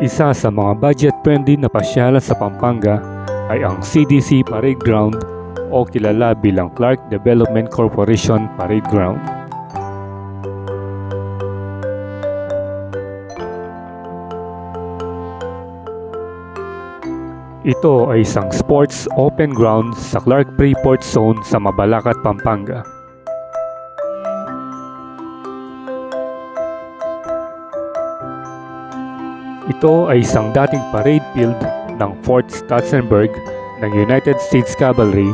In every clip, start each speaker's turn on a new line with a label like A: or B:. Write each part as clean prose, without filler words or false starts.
A: Isa sa mga budget-friendly na pasyalan sa Pampanga ay ang CDC Parade Ground o kilala bilang Clark Development Corporation Parade Ground. Ito ay isang sports open ground sa Clark Freeport Zone sa Mabalacat, Pampanga. Ito ay isang dating parade field ng Fort Stutzenberg ng United States Cavalry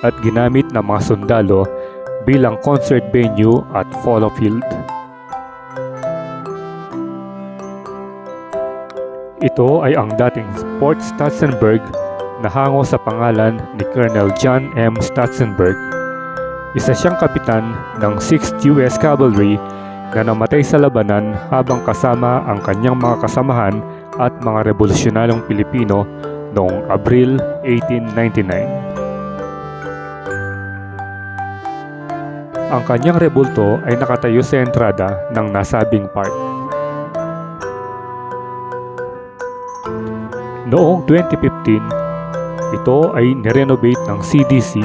A: at ginamit ng mga sundalo bilang concert venue at polo field. Ito ay ang dating Fort Stutzenberg na hango sa pangalan ni Colonel John M. Stutzenberg. Isa siyang kapitan ng 6th US Cavalry na namatay sa labanan habang kasama ang kanyang mga kasamahan at mga revolusyonaryong Pilipino noong Abril 1899. Ang kanyang rebulto ay nakatayo sa entrada ng nasabing park. Noong 2015, ito ay nirenovate ng CDC,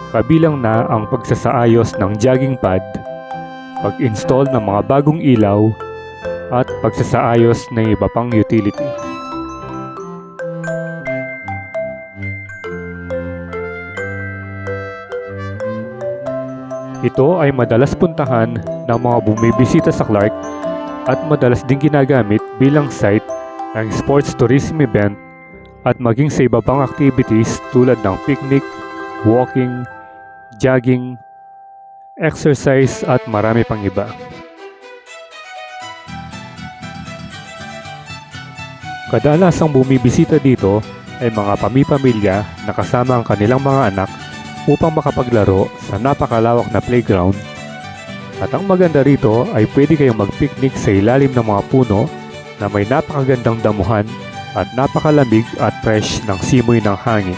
A: kabilang na ang pagsasaayos ng jogging pad, pag-install ng mga bagong ilaw, at pagsasaayos ng iba pang utility. Ito ay madalas puntahan ng mga bumibisita sa Clark at madalas din ginagamit bilang site ng sports tourism event at maging sa iba pang activities tulad ng picnic, walking, jogging, exercise at marami pang iba. Kadalasang bumibisita dito ay mga pamilya na kasama ang kanilang mga anak upang makapaglaro sa napakalawak na playground. At ang maganda rito ay pwede kayong mag-picnic sa ilalim ng mga puno na may napakagandang damuhan at napakalamig at fresh ng simoy ng hangin.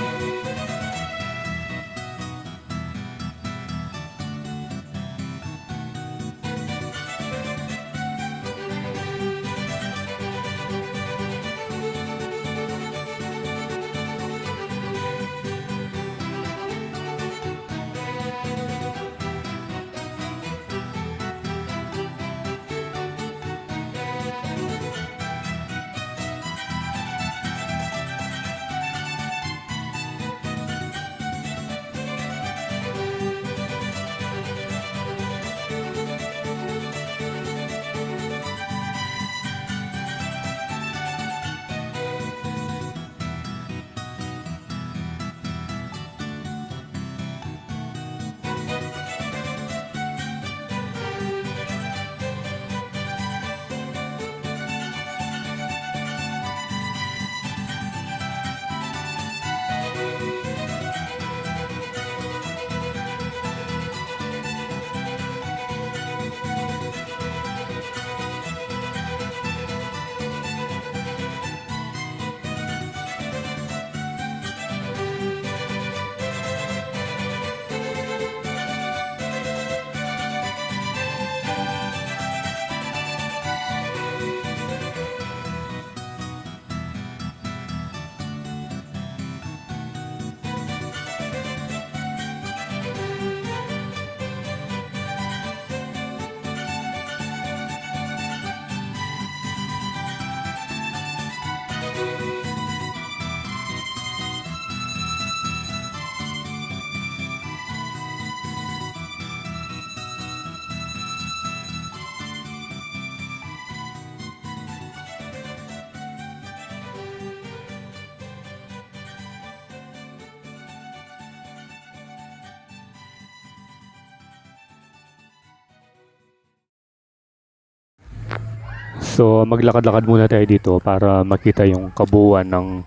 A: So maglakad-lakad muna tayo dito para makita yung kabuuan ng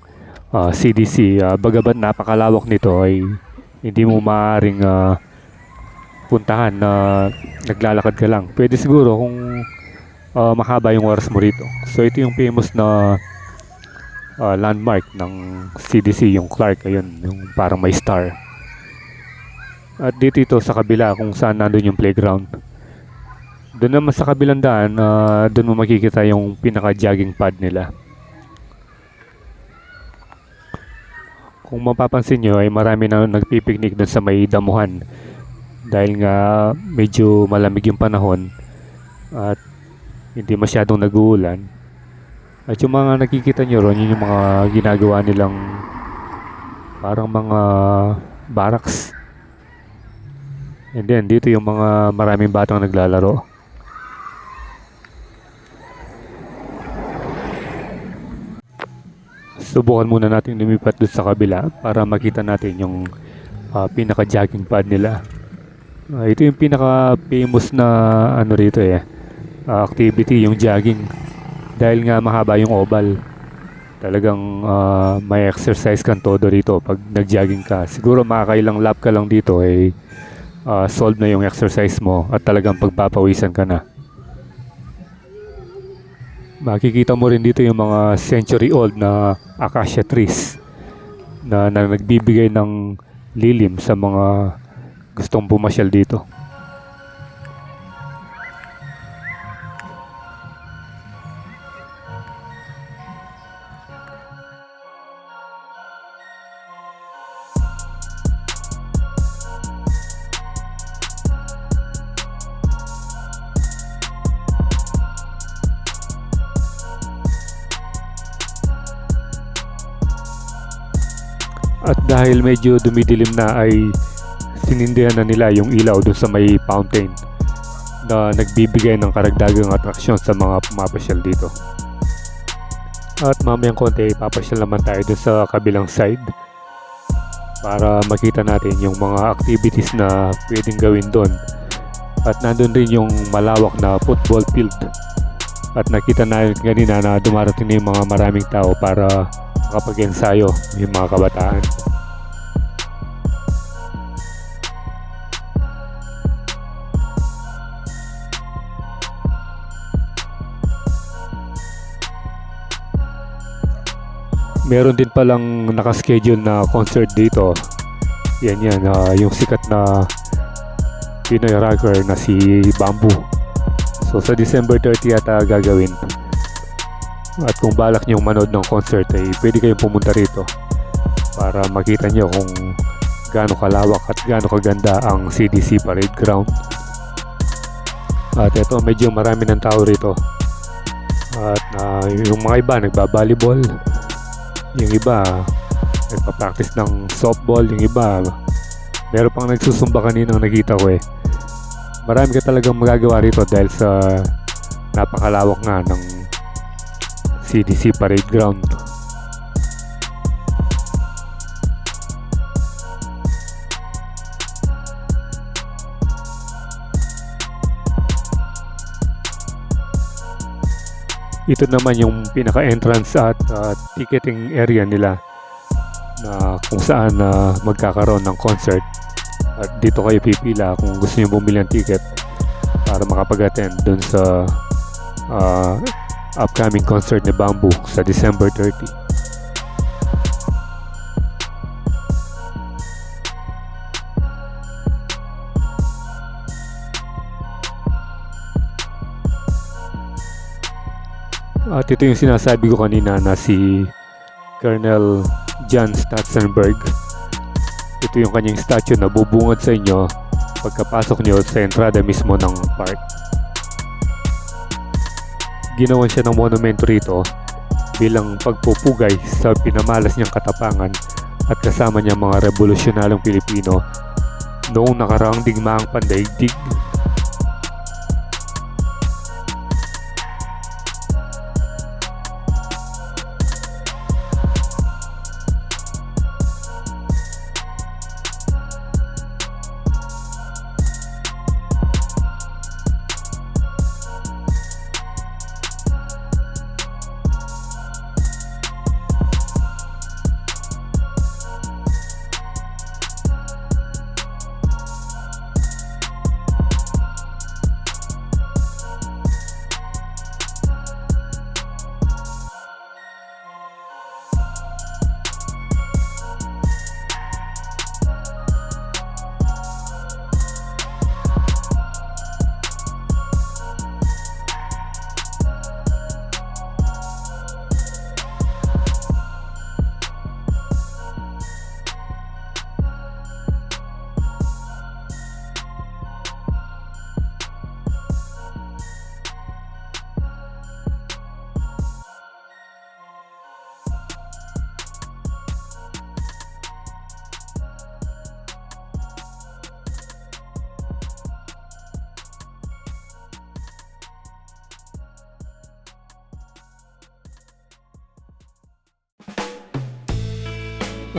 A: CDC. Bagamat napakalawak nito ay hindi mo maaaring puntahan na naglalakad ka lang. Pwede siguro kung mahaba yung oras mo rito. So ito yung famous na landmark ng CDC, yung Clark. Ayun, yung parang may star. At dito ito sa kabila kung saan nandun yung playground. Doon naman sa kabilang daan, doon mo makikita yung pinaka-jogging pad nila. Kung mapapansin nyo ay marami na nagpipiknik dun sa may damuhan dahil nga medyo malamig yung panahon at hindi masyadong nag-uulan. At yung mga nakikita nyo ron, yun yung mga ginagawa nilang parang mga barracks. And then dito yung mga maraming batang naglalaro. Subukan muna natin lumipat doon sa kabila para makita natin yung pinaka-jogging pad nila. Ito yung pinaka-famous na ano rito activity, yung jogging. Dahil nga mahaba yung oval. Talagang may exercise kang todo rito pag nag-jogging ka. Siguro makakailang lap ka lang dito solve na yung exercise mo at talagang pagpapawisan ka na. Makikita mo rin dito yung mga century-old na acacia trees na nagbibigay ng lilim sa mga gustong pumasyal dito. At dahil medyo dumidilim na ay sinindihan na nila yung ilaw dun sa may fountain na nagbibigay ng karagdagang atraksyon sa mga pumapasyal dito. At mamayang konti papasyal naman tayo dun sa kabilang side para makita natin yung mga activities na pwedeng gawin doon. At nandun rin yung malawak na football field. At nakita natin kanina na dumarating na yung mga maraming tao para makapag-ensayo yung mga kabataan. Meron din palang nakaschedule na concert dito. Yan, yung sikat na Pinoy rocker na si Bamboo. So sa December 30 yata gagawin. At kung balak nyo manood ng concert ay pwede kayong pumunta rito para makita nyo kung gaano kalawak at gaano kaganda ang CDC Parade Ground. At ito medyo marami ng tao rito. At yung mga iba nagba-volleyball, yung iba nagpa-practice ng softball, yung iba meron pang nagsusumba kaninang nakita ko Marami ka talagang magagawa rito dahil sa napakalawak nga ng CDC Parade Ground. Ito naman yung pinaka-entrance at ticketing area nila na kung saan magkakaroon ng concert. At dito kayo pipila kung gusto niyo bumili ng ticket para makapag-attend dun sa upcoming concert ni Bamboo sa December 30. At ito yung sinasabi ko kanina na si Colonel John Statzenberg. Ito yung kanyang statue na bubungad sa inyo pagkapasok nyo sa entrada mismo ng park. Ginawan siya ng monumento rito bilang pagpupugay sa pinamalas niyang katapangan at kasama niya mga revolusyonaryong Pilipino noong nakaraang digmaang pandaigdig.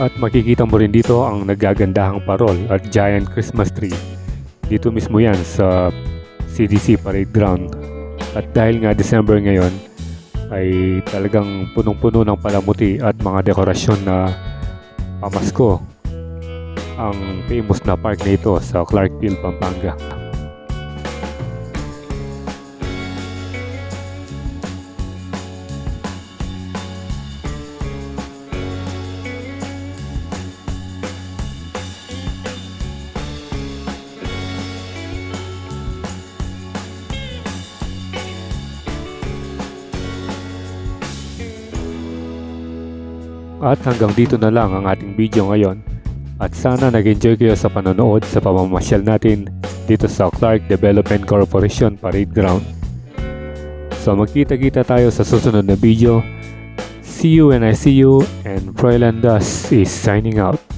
A: At makikita mo rin dito ang nagagandahang parol at giant Christmas tree. Dito mismo yan sa CDC Parade Ground. At dahil nga December ngayon, ay talagang punong-puno ng palamuti at mga dekorasyon na pamasko ang famous na park na ito sa Clarkville, Pampanga. At hanggang dito na lang ang ating video ngayon. At sana nag-enjoy kayo sa panonood sa pamamasyal natin dito sa Clark Development Corporation Parade Ground. So magkita-kita tayo sa susunod na video. See you when I see you, and Froilan Das is signing out.